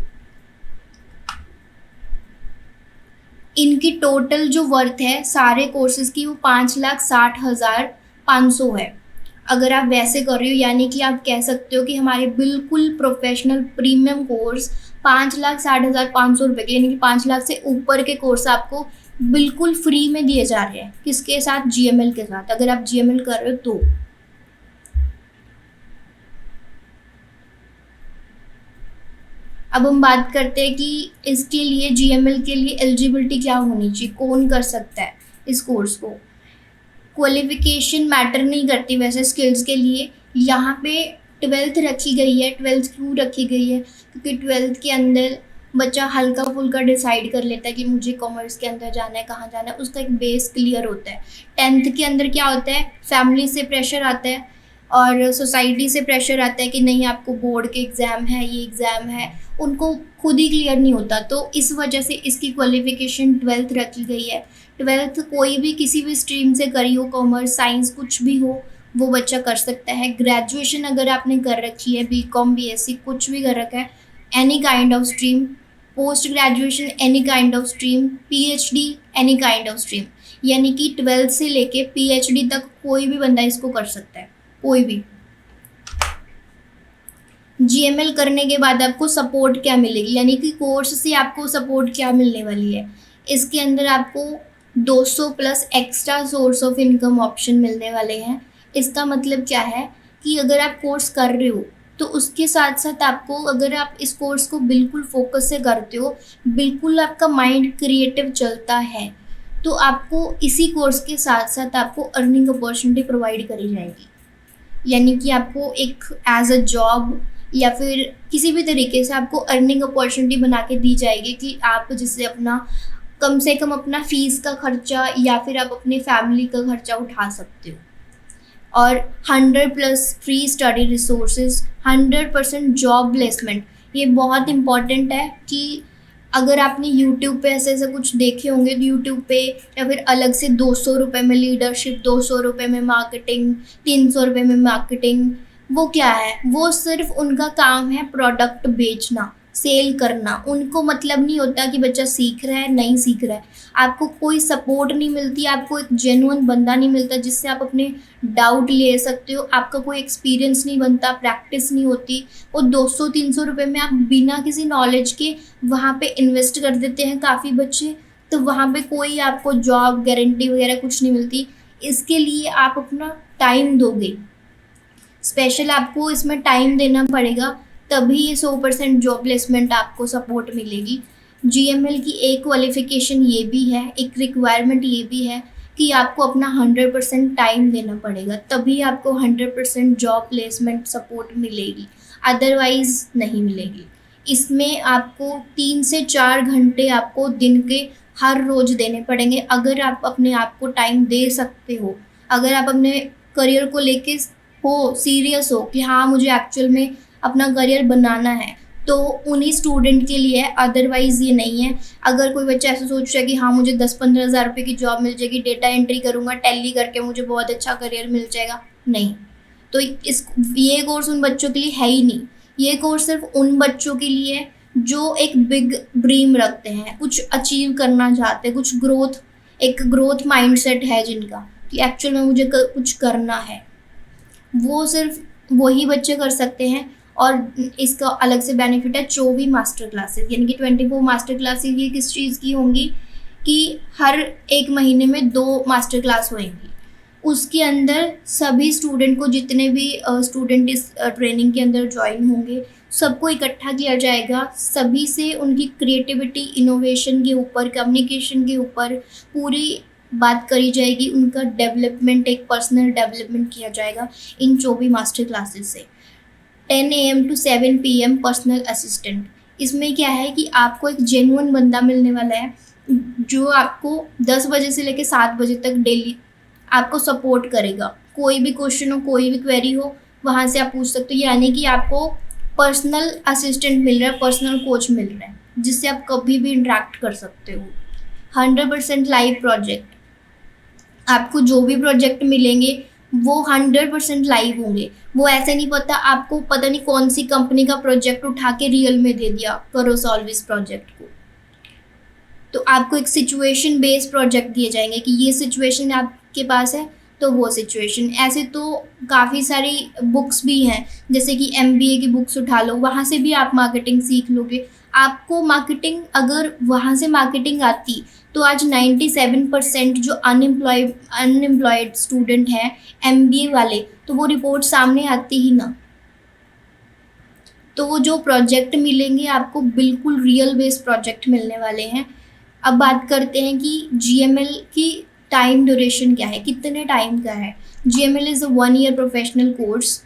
Speaker 1: इनकी टोटल जो वर्थ है सारे कोर्सेज की वो 5,60,500 है। अगर आप वैसे कर रहे हो यानी कि आप कह सकते हो कि हमारे बिल्कुल प्रोफेशनल प्रीमियम कोर्स 5,60,500 रुपये के, यानी कि 5 लाख से ऊपर के कोर्स आपको बिल्कुल फ्री में दिए जा रहे हैं। किसके साथ? GML के साथ। अगर आप GML कर रहे हो तो। अब हम बात करते हैं कि इसके लिए GML के लिए एलिजिबिलिटी क्या होनी चाहिए, कौन कर सकता है इस कोर्स को। क्वालिफिकेशन मैटर नहीं करती वैसे स्किल्स के लिए। यहाँ पे 12th रखी गई है। 12th क्यों रखी गई है? क्योंकि 12th के अंदर बच्चा हल्का फुल्का डिसाइड कर लेता है कि मुझे कॉमर्स के अंदर जाना है, कहाँ जाना है, उसका एक बेस क्लियर होता है। 10th के अंदर क्या होता है, फैमिली से प्रेशर आता है और सोसाइटी से प्रेशर आता है कि नहीं आपको बोर्ड के एग्ज़ाम है, ये एग्ज़ाम है, उनको खुद ही क्लियर नहीं होता। तो इस वजह से इसकी क्वालिफिकेशन 12th रखी गई है। 12th कोई भी किसी भी स्ट्रीम से करी हो, कॉमर्स साइंस कुछ भी हो, वो बच्चा कर सकता है। ग्रेजुएशन अगर आपने कर रखी है, BCom BSc कुछ भी कर रखा है, any kind of stream, post graduation any kind of stream, PhD any kind of stream, यानी कि 12th से लेके PhD तक कोई भी बंदा इसको कर सकता है, कोई भी। GML करने के बाद आपको सपोर्ट क्या मिलेगी, यानी कि कोर्स से आपको सपोर्ट क्या मिलने वाली है। इसके अंदर आपको 200 plus extra source of income option मिलने वाले हैं। इसका मतलब क्या है कि अगर आप कोर्स कर रहे हो तो उसके साथ साथ आपको, अगर आप इस कोर्स को बिल्कुल फोकस से करते हो, बिल्कुल आपका माइंड क्रिएटिव चलता है, तो आपको इसी कोर्स के साथ साथ आपको अर्निंग अपॉर्चुनिटी प्रोवाइड करी जाएगी। यानी कि आपको एक एज अ जॉब या फिर किसी भी तरीके से आपको अर्निंग अपॉर्चुनिटी बना के दी जाएगी कि आप जिससे अपना कम से कम अपना फ़ीस का खर्चा या फिर आप अपनी फैमिली का खर्चा उठा सकते हो। और 100 plus free study resources, 100% job placement. ये बहुत इम्पॉर्टेंट है कि अगर आपने यूट्यूब पे ऐसे ऐसे कुछ देखे होंगे तो यूट्यूब पे या फिर अलग से 200 रुपये में लीडरशिप, 200 रुपये में मार्केटिंग, 300 रुपये में मार्केटिंग, वो क्या है? वो सिर्फ उनका काम है प्रोडक्ट बेचना, सेल करना। उनको मतलब नहीं होता कि बच्चा सीख रहा है नहीं सीख रहा है। आपको कोई सपोर्ट नहीं मिलती, आपको एक जेन्युइन बंदा नहीं मिलता जिससे आप अपने डाउट ले सकते हो, आपका कोई एक्सपीरियंस नहीं बनता, प्रैक्टिस नहीं होती। वो 200-300 रुपये में आप बिना किसी नॉलेज के वहाँ पे इन्वेस्ट कर देते हैं काफ़ी बच्चे, तो वहाँ पे कोई आपको जॉब गारंटी वगैरह कुछ नहीं मिलती। इसके लिए आप अपना टाइम दोगे, स्पेशल आपको इसमें टाइम देना पड़ेगा, तभी ये 100% जॉब प्लेसमेंट आपको सपोर्ट मिलेगी। GML की एक क्वालिफिकेशन ये भी है, एक रिक्वायरमेंट ये भी है कि आपको अपना 100% टाइम देना पड़ेगा, तभी आपको 100% जॉब प्लेसमेंट सपोर्ट मिलेगी, अदरवाइज़ नहीं मिलेगी। इसमें आपको 3 से 4 घंटे आपको दिन के हर रोज़ देने पड़ेंगे। अगर आप अपने आप को टाइम दे सकते हो, अगर आप अपने करियर को लेके हो सीरियस हो कि हाँ मुझे एक्चुअल में अपना करियर बनाना है, तो उन्हीं स्टूडेंट के लिए है, अदरवाइज़ ये नहीं है। अगर कोई बच्चा ऐसा सोच रहा है कि हाँ मुझे 10-15 हज़ार रुपये की जॉब मिल जाएगी, डेटा एंट्री करूँगा, टैली करके मुझे बहुत अच्छा करियर मिल जाएगा, नहीं। तो ये कोर्स उन बच्चों के लिए है ही नहीं। ये कोर्स सिर्फ उन बच्चों के लिए है जो एक बिग ड्रीम रखते हैं, कुछ अचीव करना चाहते हैं, कुछ एक ग्रोथ माइंडसेट है जिनका कि एक्चुअल में मुझे कुछ करना है, वो सिर्फ वही बच्चे कर सकते हैं। और इसका अलग से बेनिफिट है 24 मास्टर क्लासेस, यानी कि 24 मास्टर क्लासेस। ये किस चीज़ की होंगी कि हर एक महीने में 2 मास्टर क्लास होएंगी। उसके अंदर सभी स्टूडेंट को, जितने भी स्टूडेंट इस ट्रेनिंग के अंदर ज्वाइन होंगे, सबको इकट्ठा किया जाएगा। सभी से उनकी क्रिएटिविटी, इनोवेशन के ऊपर, कम्युनिकेशन के ऊपर पूरी बात करी जाएगी। उनका डेवलपमेंट, एक पर्सनल डेवलपमेंट किया जाएगा इन 24 मास्टर क्लासेस से। 10 AM to 7 PM personal assistant. इसमें क्या है कि आपको एक जेन्युइन बंदा मिलने वाला है जो आपको 10 बजे से लेकर 7 बजे तक डेली आपको सपोर्ट करेगा। कोई भी क्वेश्चन हो, कोई भी क्वेरी हो, वहाँ से आप पूछ सकते हो, यानी कि आपको पर्सनल असिस्टेंट मिल रहा है, पर्सनल कोच मिल रहा है, जिससे आप कभी भी इंटरेक्ट कर सकते हो। 100% लाइव प्रोजेक्ट, आपको जो भी प्रोजेक्ट मिलेंगे वो 100% लाइव होंगे। वो ऐसे नहीं आपको पता नहीं कौन सी कंपनी का प्रोजेक्ट उठा के रियल में दे दिया, करो सॉल्व इस प्रोजेक्ट को। तो आपको एक सिचुएशन बेस्ड प्रोजेक्ट दिए जाएंगे कि ये सिचुएशन आपके पास है तो वो सिचुएशन। ऐसे तो काफ़ी सारी बुक्स भी हैं, जैसे कि MBA की बुक्स उठा लो, वहाँ से भी आप मार्केटिंग सीख लोगे। आपको मार्केटिंग, अगर वहाँ से मार्केटिंग आती तो आज 97% जो अनएम्प्लॉयड स्टूडेंट हैं MBA वाले, तो वो रिपोर्ट सामने आती ही ना। तो वो जो प्रोजेक्ट मिलेंगे आपको बिल्कुल रियल बेस्ड प्रोजेक्ट मिलने वाले हैं। अब बात करते हैं कि GML की टाइम ड्यूरेशन क्या है, कितने टाइम का है। GML is a 1 year professional course.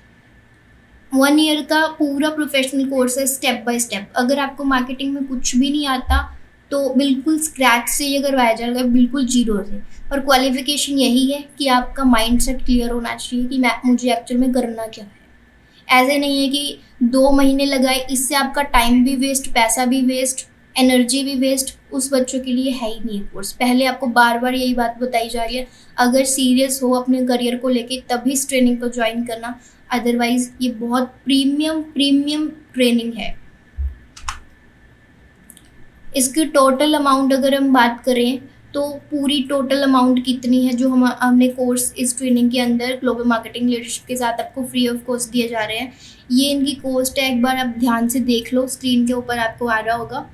Speaker 1: 1 year का पूरा प्रोफेशनल कोर्स है, स्टेप बाय स्टेप। अगर आपको मार्केटिंग में कुछ भी नहीं आता तो बिल्कुल स्क्रैच से ये करवाया जाएगा, बिल्कुल जीरो से। और क्वालिफिकेशन यही है कि आपका माइंडसेट क्लियर होना चाहिए कि मुझे एक्चुअल में करना क्या है। ऐसे नहीं है कि 2 महीने लगाए, इससे आपका टाइम भी वेस्ट, पैसा भी वेस्ट, एनर्जी भी वेस्ट। उस बच्चों के लिए है ही नहीं कोर्स। पहले आपको बार बार यही बात बताई जा रही है, अगर सीरियस हो अपने करियर को लेके तभी इस ट्रेनिंग को ज्वाइन करना, अदरवाइज ये बहुत प्रीमियम ट्रेनिंग है। इसकी टोटल अमाउंट अगर हम बात करें तो पूरी टोटल अमाउंट कितनी है जो हमने कोर्स इस ट्रेनिंग के अंदर ग्लोबल मार्केटिंग लीडरशिप के साथ आपको फ्री ऑफ कॉस्ट दिए जा रहे हैं, ये इनकी कॉस्ट है। एक बार आप ध्यान से देख लो, स्क्रीन के ऊपर आपको आ रहा होगा।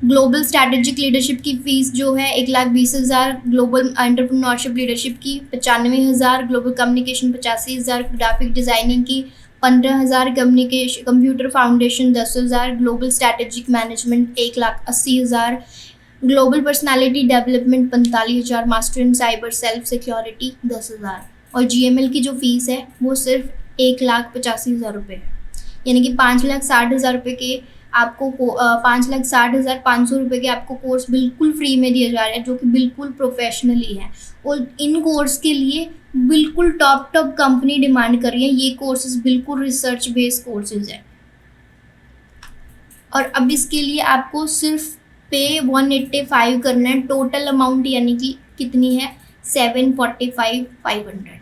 Speaker 1: ग्लोबल स्ट्रैटेजिक लीडरशिप की फ़ीस जो है 1,20,000, ग्लोबल एंटरप्रेन्योरशिप लीडरशिप की 95,000, ग्लोबल कम्युनिकेशन 85,000, ग्राफिक डिज़ाइनिंग की 15,000, computer foundation 10,000, global strategic management 1,80,000, global personality development 45,000, master in cyber self security 10,000। और GML की जो फ़ीस है वो सिर्फ 1,85,000 रुपये है, यानी कि 5,60,000 रुपये के आपको 5,60,500 रुपये के आपको कोर्स बिल्कुल फ्री में दिए जा रहे हैं, जो कि बिल्कुल प्रोफेशनली है। और इन कोर्स के लिए बिल्कुल टॉप कंपनी डिमांड कर रही है। ये कोर्सेज बिल्कुल रिसर्च बेस्ड कोर्सेज है। और अब इसके लिए आपको सिर्फ पे 185 करना है। टोटल अमाउंट यानी कि कितनी है, 745,500।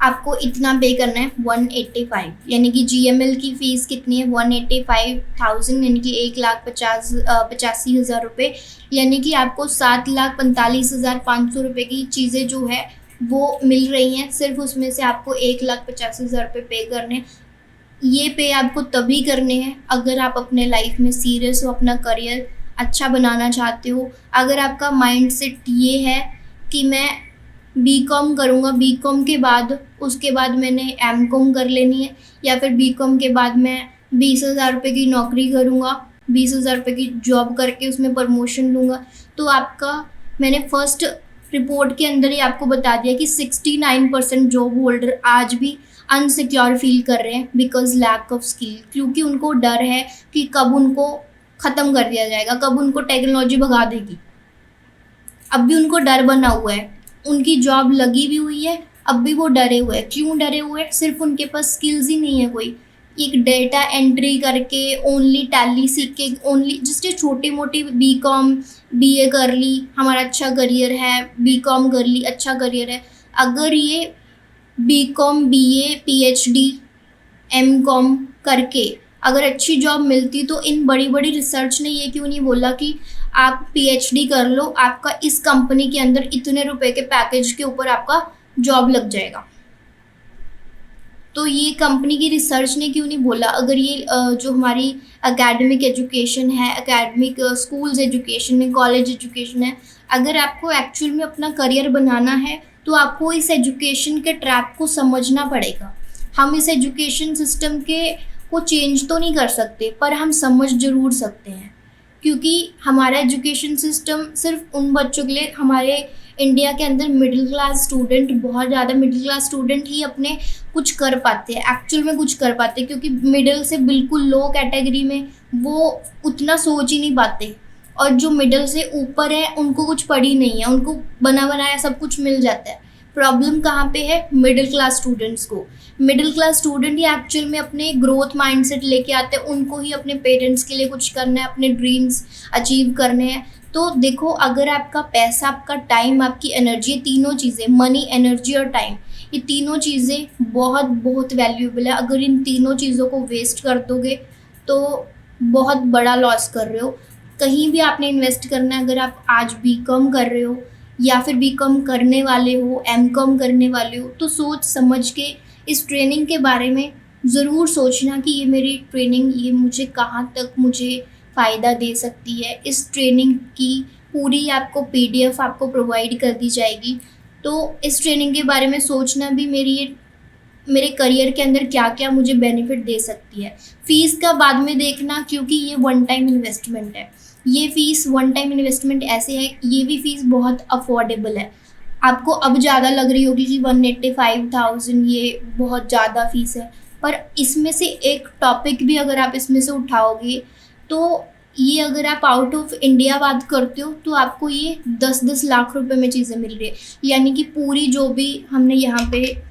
Speaker 1: आपको इतना पे करना है 185, यानी कि GML की फ़ीस कितनी है 185,000, यानी कि 1,85,000 रुपये, यानी कि आपको 7,45,500 रुपये की चीज़ें जो है वो मिल रही हैं। सिर्फ उसमें से आपको 1,85,000 रुपये पे करने। ये पे आपको तभी करने हैं अगर आप अपने लाइफ में सीरियस हो, अपना करियर अच्छा बनाना चाहते हो। अगर आपका माइंडसेट ये है कि मैं BCom करूँगा, BCom के बाद उसके बाद मैंने MCom कर लेनी है, या फिर BCom के बाद मैं 20,000 रुपये की नौकरी करूँगा, 20,000 रुपये की जॉब करके उसमें प्रमोशन लूँगा, तो आपका, मैंने फर्स्ट रिपोर्ट के अंदर ही आपको बता दिया कि 69% जॉब होल्डर आज भी अनसिक्योर फील कर रहे हैं बिकॉज लैक ऑफ स्किल, क्योंकि उनको डर है कि कब उनको ख़त्म कर दिया जाएगा, कब उनको टेक्नोलॉजी भगा देगी। अब भी उनको डर बना हुआ है, उनकी जॉब लगी भी हुई है, अब भी वो डरे हुए हैं। क्यों डरे हुए हैं? सिर्फ उनके पास स्किल्स ही नहीं है कोई। एक डेटा एंट्री करके, ओनली टैली सीख के, ओनली जस्ट ये छोटी मोटी BCom BA कर ली, हमारा अच्छा करियर है, BCom कर ली, अच्छा करियर है। अगर ये BCom BA PhD MCom करके अगर अच्छी जॉब मिलती तो इन बड़ी बड़ी रिसर्च ने ये क्यों नहीं बोला कि आप PhD कर लो, आपका इस कंपनी के अंदर इतने रुपए के पैकेज के ऊपर आपका जॉब लग जाएगा। तो ये कंपनी की रिसर्च ने क्यों नहीं बोला? अगर ये जो हमारी एकेडमिक एजुकेशन है, एकेडमिक स्कूल्स एजुकेशन है, कॉलेज एजुकेशन है, अगर आपको एक्चुअल में अपना करियर बनाना है तो आपको इस एजुकेशन के ट्रैप को समझना पड़ेगा। हम इस एजुकेशन सिस्टम को चेंज तो नहीं कर सकते, पर हम समझ ज़रूर सकते हैं, क्योंकि हमारा एजुकेशन सिस्टम सिर्फ उन बच्चों के लिए, हमारे इंडिया के अंदर मिडिल क्लास स्टूडेंट, बहुत ज़्यादा मिडिल क्लास स्टूडेंट ही अपने कुछ कर पाते हैं, एक्चुअल में कुछ कर पाते हैं, क्योंकि मिडिल से बिल्कुल लो कैटेगरी में वो उतना सोच ही नहीं पाते। और जो मिडल से ऊपर है उनको कुछ पड़ी नहीं है, उनको बना बनाया सब कुछ मिल जाता है। प्रॉब्लम कहाँ पे है? मिडिल क्लास स्टूडेंट्स को। मिडिल क्लास स्टूडेंट ही एक्चुअल में अपने ग्रोथ माइंडसेट लेके आते हैं, उनको ही अपने पेरेंट्स के लिए कुछ करना है, अपने ड्रीम्स अचीव करने हैं। तो देखो, अगर आपका पैसा, आपका टाइम, आपकी एनर्जी, तीनों चीज़ें, मनी, एनर्जी और टाइम, ये तीनों चीज़ें बहुत बहुत वैल्यूएबल है। अगर इन तीनों चीज़ों को वेस्ट कर दोगे तो बहुत बड़ा लॉस कर रहे हो। कहीं भी आपने इन्वेस्ट करना है, अगर आप आज बीकॉम कर रहे हो या फिर बीकॉम करने वाले हो, एमकॉम करने वाले हो, तो सोच समझ के इस ट्रेनिंग के बारे में ज़रूर सोचना कि ये मेरी ट्रेनिंग, ये मुझे कहाँ तक मुझे फ़ायदा दे सकती है। इस ट्रेनिंग की पूरी आपको पीडीएफ आपको प्रोवाइड कर दी जाएगी। तो इस ट्रेनिंग के बारे में सोचना भी मेरे करियर के अंदर क्या क्या मुझे बेनिफिट दे सकती है। फ़ीस का बाद में देखना, क्योंकि ये वन टाइम इन्वेस्टमेंट है। ये फ़ीस वन टाइम इन्वेस्टमेंट ऐसे है, ये भी फ़ीस बहुत अफोर्डेबल है। आपको अब ज़्यादा लग रही होगी कि 185,000 ये बहुत ज़्यादा फ़ीस है, पर इसमें से एक टॉपिक भी अगर आप इसमें से उठाओगे तो ये, अगर आप आउट ऑफ इंडिया बात करते हो तो आपको ये 10-10 लाख रुपए में चीज़ें मिल रही है। यानी कि पूरी जो भी हमने यहाँ पे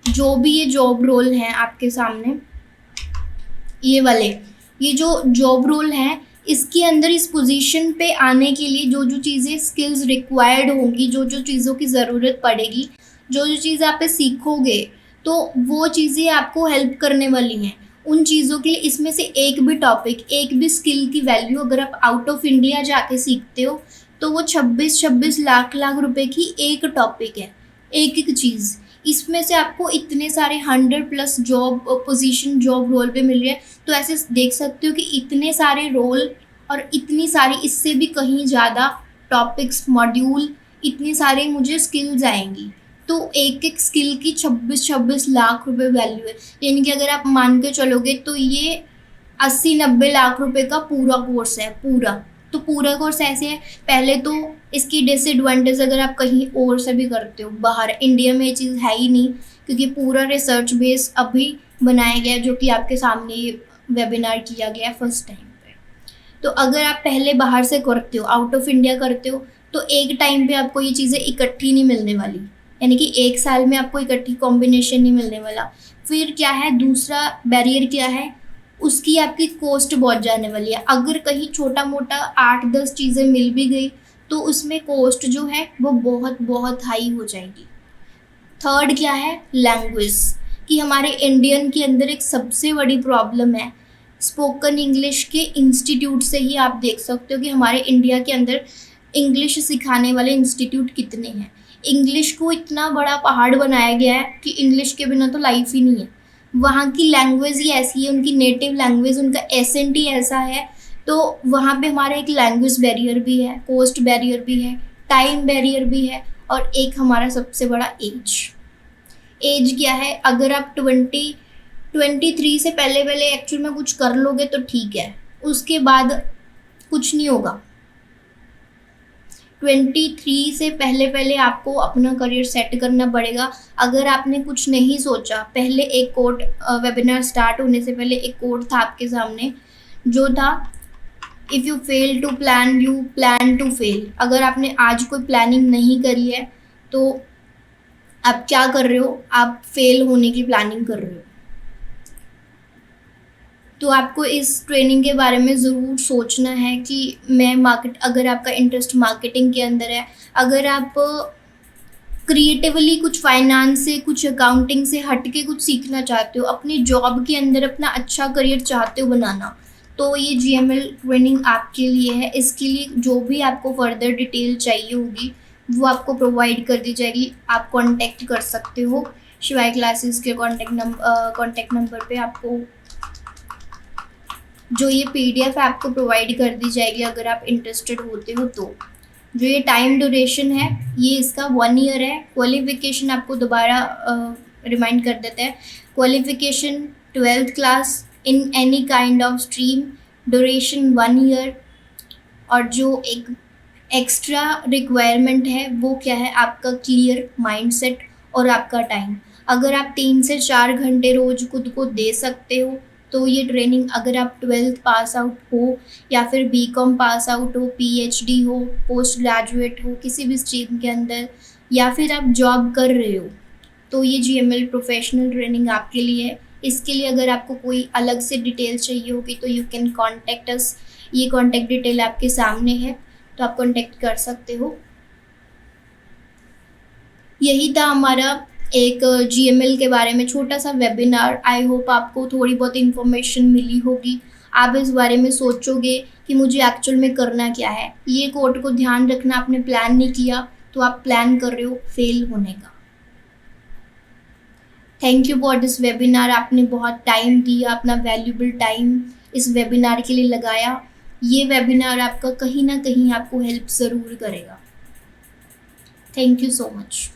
Speaker 1: जो भी ये जॉब रोल हैं आपके सामने, ये वाले, ये जो जॉब रोल हैं, इसके अंदर इस पोजीशन पे आने के लिए जो जो चीज़ें स्किल्स रिक्वायर्ड होंगी, जो जो चीज़ों की ज़रूरत पड़ेगी, जो जो चीज़ आप सीखोगे, तो वो चीज़ें आपको हेल्प करने वाली हैं। उन चीज़ों के लिए इसमें से एक भी टॉपिक, एक भी स्किल की वैल्यू अगर आप आउट ऑफ इंडिया जाके सीखते हो तो वो 26-26 लाख लाख रुपए की एक टॉपिक है, एक एक चीज़। इसमें से आपको इतने सारे 100+ जॉब पोजीशन, जॉब रोल पे मिल रहे हैं। तो ऐसे देख सकते हो कि इतने सारे रोल और इतनी सारी, इससे भी कहीं ज़्यादा टॉपिक्स, मॉड्यूल, इतनी सारे मुझे स्किल्स आएंगी। तो एक एक स्किल की 26-26 लाख रुपए वैल्यू है। यानी कि अगर आप मान के चलोगे तो ये 80-90 लाख रुपए का पूरा कोर्स है, पूरा। तो पूरा कोर्स ऐसे है, पहले तो इसकी डिसएडवांटेज, अगर आप कहीं और से भी करते हो, बाहर इंडिया में ये चीज़ है ही नहीं, क्योंकि पूरा रिसर्च बेस अभी बनाया गया, जो कि आपके सामने वेबिनार किया गया फर्स्ट टाइम पे। तो अगर आप पहले बाहर से करते हो, आउट ऑफ इंडिया करते हो, तो एक टाइम पे आपको ये चीज़ें इकट्ठी नहीं मिलने वाली, यानी कि एक साल में आपको इकट्ठी कॉम्बिनेशन नहीं मिलने वाला। फिर क्या है, दूसरा बैरियर क्या है, उसकी आपकी कॉस्ट बहुत जाने वाली है। अगर कहीं छोटा मोटा 8-10 चीज़ें मिल भी गई तो उसमें कॉस्ट जो है वो बहुत बहुत हाई हो जाएगी। थर्ड क्या है, लैंग्वेज, कि हमारे इंडियन के अंदर एक सबसे बड़ी प्रॉब्लम है। स्पोकन इंग्लिश के इंस्टीट्यूट से ही आप देख सकते हो कि हमारे इंडिया के अंदर इंग्लिश सिखाने वाले इंस्टीट्यूट कितने हैं। इंग्लिश को इतना बड़ा पहाड़ बनाया गया है कि इंग्लिश के बिना तो लाइफ ही नहीं है। वहाँ की लैंग्वेज ही ऐसी है, उनकी नेटिव लैंग्वेज, उनका एसेंट ही ऐसा है। तो वहाँ पे हमारा एक लैंग्वेज बैरियर भी है, कॉस्ट बैरियर भी है, टाइम बैरियर भी है, और एक हमारा सबसे बड़ा एज क्या है। अगर आप 23 से पहले पहले एक्चुअल में कुछ कर लोगे तो ठीक है, उसके बाद कुछ नहीं होगा। 23 से पहले पहले आपको अपना करियर सेट करना पड़ेगा। अगर आपने कुछ नहीं सोचा, पहले एक कोट, वेबिनार स्टार्ट होने से पहले एक कोट था आपके सामने, जो था, if you fail to plan, you plan to fail. अगर आपने आज कोई प्लानिंग नहीं करी है तो आप क्या कर रहे हो, आप फेल होने की प्लानिंग कर रहे हो। तो आपको इस ट्रेनिंग के बारे में ज़रूर सोचना है कि मैं अगर आपका इंटरेस्ट मार्केटिंग के अंदर है, अगर आप क्रिएटिवली कुछ फाइनेंस से, कुछ अकाउंटिंग से हट के कुछ सीखना चाहते हो, अपनी जॉब के अंदर अपना अच्छा करियर चाहते हो बनाना, तो ये GML ट्रेनिंग आपके लिए है। इसके लिए जो भी आपको फर्दर डिटेल चाहिए होगी वो आपको प्रोवाइड कर दी जाएगी। आप कांटेक्ट कर सकते हो शिवाय क्लासेस के कॉन्टैक्ट नंबर पे। आपको जो ये PDF है आपको प्रोवाइड कर दी जाएगी अगर आप इंटरेस्टेड होते हो तो। जो ये टाइम ड्यूरेशन है ये इसका 1 ईयर है। क्वालिफिकेशन आपको दोबारा रिमाइंड कर देते हैं, qualification 12th class in any kind of stream, duration 1 year. और जो एक एक्स्ट्रा रिक्वायरमेंट है वो क्या है, आपका क्लियर माइंडसेट और आपका टाइम। अगर आप 3 से 4 घंटे रोज़ खुद को दे सकते हो तो ये ट्रेनिंग, अगर आप 12th पास आउट हो या फिर बीकॉम पास आउट हो, पीएचडी हो, पोस्ट ग्रेजुएट हो किसी भी स्ट्रीम के अंदर, या फिर आप जॉब कर रहे हो, तो ये जीएमएल प्रोफेशनल ट्रेनिंग आपके लिए है। इसके लिए अगर आपको कोई अलग से डिटेल चाहिए होगी तो यू कैन कॉन्टेक्ट अस। ये कॉन्टेक्ट डिटेल आपके सामने है, तो आप कॉन्टेक्ट कर सकते हो। यही था हमारा एक जीएमएल के बारे में छोटा सा वेबिनार। आई होप आपको थोड़ी बहुत इन्फॉर्मेशन मिली होगी। आप इस बारे में सोचोगे कि मुझे एक्चुअल में करना क्या है। ये कोट को ध्यान रखना, आपने प्लान नहीं किया तो आप प्लान कर रहे हो फेल होने का। Thank you for this webinar. आपने बहुत टाइम दिया, अपना वैल्यूबल टाइम इस वेबिनार के लिए लगाया। ये वेबिनार आपका कहीं ना कहीं आपको हेल्प ज़रूर करेगा। Thank you so much.